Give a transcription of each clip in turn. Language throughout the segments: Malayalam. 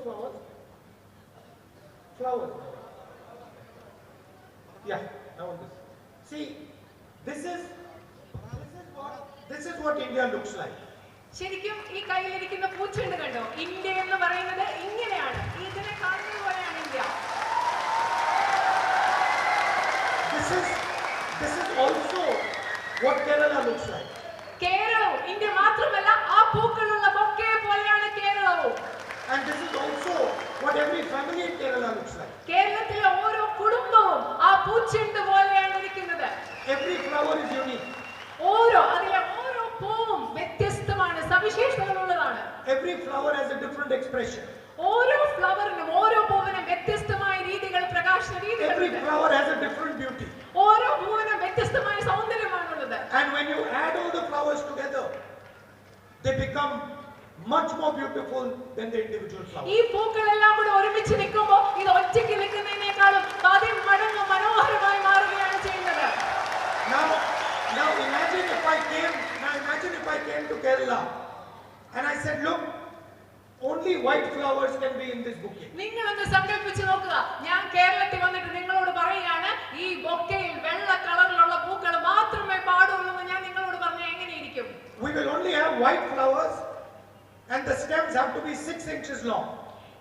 flowers? Flowers. Yeah, I want this. See, this is what India looks like. ശരിക്കും ഈ കയ്യിലിരിക്കുന്ന പൂച്ചെണ്ട് കണ്ടോ? ഇന്ത്യ എന്ന് പറയുന്നത് ഇങ്ങനെയാണ്. ഇതിനെ കാണുന്നത് പോലെയാണ് India. This is also what Kerala looks like. കേരളവും ഇന്ത്യ മാത്രമല്ല, ആ പൂക്കളുള്ള ബൊക്കെ പോലെയാണ് കേരളവും. And this is also what every family in Kerala looks like. കേരളത്തിലെ ഓരോ കുടുംബവും ആ പൂച്ചെണ്ട് പോലെയാണ് ഇരിക്കുന്നത്. Every flower is unique. അതിലെ ഓരോ പൂവും വ്യത്യസ്തമാണ്, സവിശേഷതകളുള്ളതാണ്. Every flower has a different expression. ഓരോ ഫ്ലവറിനും ഓരോ പൂവിനും വ്യത്യസ്തമായ രീതികൾ, പ്രകാശന രീതികൾ. Every flower has a different beauty. ഓരോ പൂവിനും വ്യത്യസ്തമായ സൗന്ദര്യമാണുള്ളത്. And when you add all the flowers together, they become much more beautiful than the individual flowers. ഈ പൂക്കളെല്ലാം കൂടി ഒരുമിച്ച് നിൽക്കുമ്പോൾ ഇത് ഒറ്റയ്ക്ക് നിൽക്കുന്നതിനേക്കാളും 10 മടങ്ങ് മനോഹരമായി മാറുകയാണ് ചെയ്യുന്നത്. Now imagine if I came to Kerala and I said, look, only white flowers can be in this bouquet. നിങ്ങളൊന്ന് സങ്കൽപ്പിച്ച് നോക്കുക, ഞാൻ കേരളത്തിൽ വന്നിട്ട് നിങ്ങളോട് പറയുകയാണ് ഈ ബൊക്കയിൽ വെള്ള കളറിലുള്ള പൂക്കൾ മാത്രമേ പാടുള്ളൂ എന്ന് ഞാൻ നിങ്ങളോട് പറഞ്ഞാൽ എങ്ങനെയിരിക്കും? We will only have white flowers and the stems have to be 6 inches long.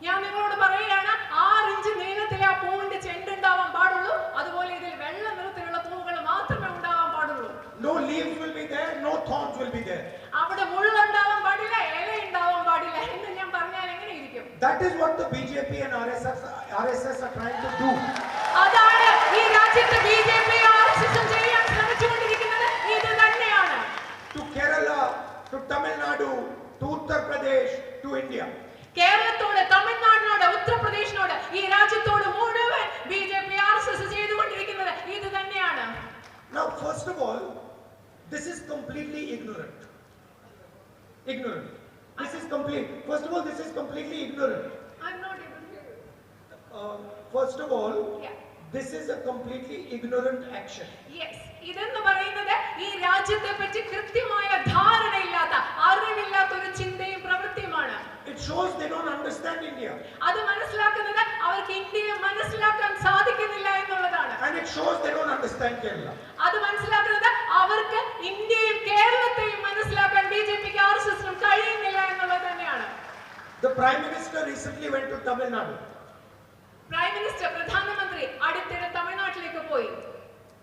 ഞാൻ നിങ്ങളോട് പറയുകയാണ് 6 ഇഞ്ച് നീളത്തിലെ ആ പൂവിന്റെ ചെണ്ട് ഉണ്ടാവാൻ പാടുള്ളൂ. അതുപോലെ ഇതിൽ വെള്ള നിറത്തിലുള്ള പൂവുകൾ മാത്രമേ ഉണ്ടാവാൻ പാടുള്ളൂ. No leaves will be there, no thorns will be there. അവിടെ മുള്ളുണ്ടാവാൻ പാടില്ല, ഇല ഉണ്ടാവാൻ പാടില്ല എന്ന് ഞാൻ പറഞ്ഞാൽ എങ്ങനെയിരിക്കും? That is what the BJP and RSS are trying to do. അതാണ് ഈ രാജ്യത്തെ ബിജെപി ആർഎസ്എസും ചെയ്യാൻ ശ്രമിച്ചുകൊണ്ടിരിക്കുന്നത്. ഇത് തന്നെയാണ്. To Kerala, to Tamil Nadu, to Uttar Pradesh, to India. കേരളത്തോട്, തമിഴ്നാടിനോട്, ഉത്തർപ്രദേശിനോട്, ഈ രാജ്യത്തോട് മുഴുവൻ ബിജെപി ആർഎസ്എസ് ചെയ്തുകൊണ്ടിരിക്കുന്നത് ഇത് തന്നെയാണ്. Now, first of all, this is completely ignorant. First of all, this is completely ignorant. I'm not able to hear you. First of all, Yeah. this is a completely ignorant action. Yes. ഇതെന്ന് പറയുന്നത് ഈ രാജ്യത്തെ പറ്റി കൃത്യമായ ധാരണയില്ലാത്ത, അറിവില്ലാത്ത ഒരു ചിന്തയും പ്രവൃത്തിയുമാണ്. It shows they don't understand India. അത് മനസ്സിലാക്കുന്നത് അവർക്ക് ഇന്ത്യയെ മനസ്സിലാക്കാൻ സാധിക്കുന്നില്ല എന്നുള്ളതാണ്. And it shows they don't understand Kerala. അത് മനസ്സിലാക്കുന്നത് അവർക്ക് ഇന്ത്യയും കേരളത്തെയും മനസ്സിലാക്കാൻ ബിജെപിക്ക് ആർഎസ്എസിനും കഴിയുന്നില്ല എന്നുള്ളത് തന്നെയാണ്. The Prime Minister recently went to Tamil Nadu. Prime minister, പ്രധാനമന്ത്രി അടുത്തിടെ തമിഴ്നാട്ടിലേക്ക് പോയി.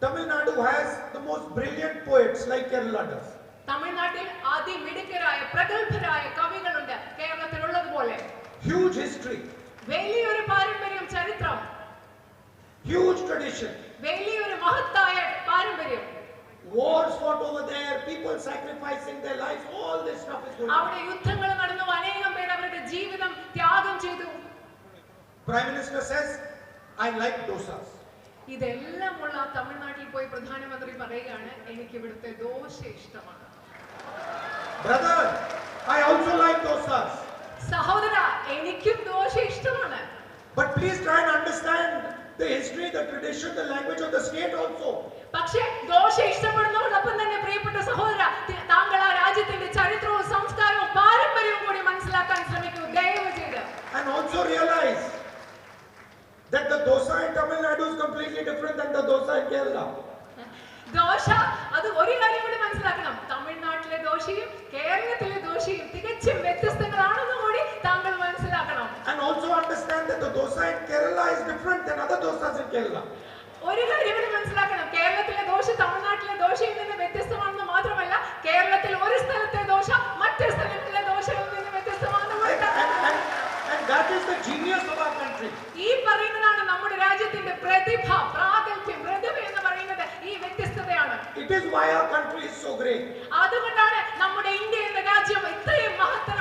Tamil Nadu has the most brilliant poets like Kerala does. തമിഴ്നാട്ടിൽ അതിമിടുക്കരായ പ്രഗത്ഭരായ കവികളുണ്ട്, കേരളത്തിലുള്ളതുപോലെ. Huge history. വലിയൊരു പാരമ്പര്യം, ചരിത്രം. Huge tradition. വലിയൊരു മഹത്തായ പാരമ്പര്യം. Wars fought over there, people sacrificing their lives, all this stuff is going on. അവിടെ യുദ്ധങ്ങൾ നടന്നു, അനേകം പേർ അവരുടെ ജീവിതം ത്യാഗം ചെയ്തു. Prime Minister says, I like dosas. ഇതെല്ലാം ഉള്ള തമിഴ്നാട്ടിൽ പോയി പ്രധാനമന്ത്രി പറയുകയാണ്, എനിക്ക് ഇവിടുത്തെ ദോശ ഇഷ്ടമാണ്. Brother, I also like dosas. സഹോദര, എനിക്കും ദോശ ഇഷ്ടമാണ്. But please try and understand the history, the tradition, the language of the state also. പക്ഷേ ദോശ ഇഷ്ടപ്പെടുന്നതോടൊപ്പം തന്നെ പ്രിയപ്പെട്ട സഹോദര, താങ്കൾ ആ രാജ്യത്തിന്റെ ചരിത്രവും സംസ്കാരവും പാരമ്പര്യവും കൂടി മനസ്സിലാക്കാൻ ശ്രമിക്കൂ, ദയവ് ചെയ്ത്. And also realize that the dosa in Tamil Nadu is completely different than the dosa in Kerala. Dosa, അത് ഒരു കാര്യം കൂടി മനസ്സിലാക്കണം, തമിഴ്നാട്ടിലെ ദോശയും കേരളത്തിലെ ദോശയും തികച്ചും വ്യത്യസ്തങ്ങളാണെന്ന് കൂടി താങ്കൾ മനസ്സിലാക്കണം. And also understand that the dosa in Kerala is different than other dosas in Kerala. ഒരു കാര്യം കൂടി മനസ്സിലാക്കണം, കേരളത്തിലെ ദോശ തമിഴ്നാട്ടിലെ ദോശയിൽ നിന്ന് വ്യത്യസ്തമാണെന്ന് മാത്രമല്ല, കേരളത്തിൽ ഒരു സ്ഥലത്തെ ദോശ മറ്റു സ്ഥലങ്ങളിലെ ദോശയിൽ നിന്ന് വ്യത്യസ്തമാണെന്ന് കൂടി. And that is the genius of our country. ഈ പറയുന്നതാണ് നമ്മുടെ രാജ്യത്തിന്റെ പ്രതിഭ, പ്രാഗൽഭ്യം, പ്രതിഭ എന്ന് പറയുന്നത് ഈ വ്യത്യസ്തതയാണ്. It is why our country is so great. അതുകൊണ്ടാണ് നമ്മുടെ ഇന്ത്യ എന്ന രാജ്യം ഇത്രയും മഹത്തര